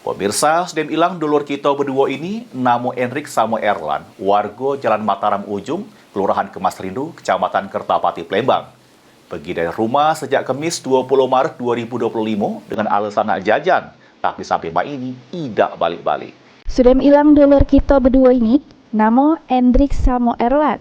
Pemirsa, sedem ilang dulur kita berdua ini, namo Enrik sama Erlan, warga Jalan Mataram Ujung, Kelurahan Kemas Rindu, Kecamatan Kertapati, Palembang. Pergi dari rumah sejak Kamis 20 Maret 2025 dengan alasan nak jajan, tapi sampai malam ini tidak balik-balik. Sedem ilang dulur kita berdua ini, namo Enrik sama Erlan.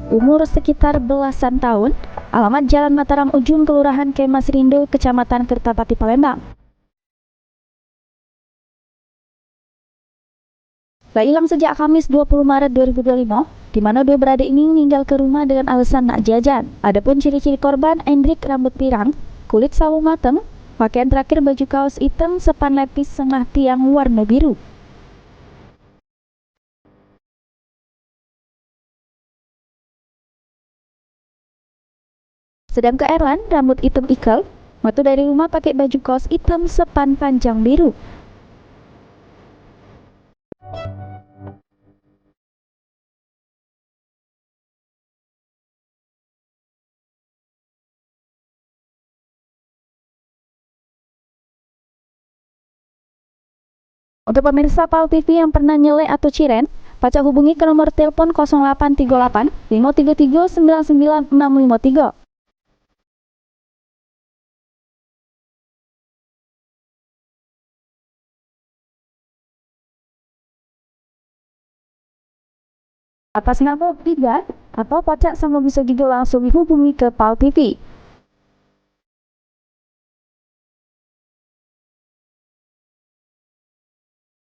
Umur sekitar belasan tahun, alamat Jalan Mataram Ujung, Kelurahan Kemas Rindu, Kecamatan Kertapati, Palembang. Hilang sejak Kamis 20 Maret 2025, di mana dua beradik ini meninggal ke rumah dengan alasan nak jajan. Adapun ciri-ciri korban, Enrik rambut pirang, kulit sawo mateng, pakaian terakhir baju kaos hitam, sepan lepis setengah tiang warna biru. Sedang ke Erlan, rambut hitam ikal, waktu dari rumah pakai baju kaos hitam sepan panjang biru. Untuk pemirsa PAL TV yang pernah nyelek atau ciren, baca hubungi ke nomor telepon 0838 533 99653. Atas nama Tiga atau pacak sama bisa juga langsung dihubungi ke PAL TV.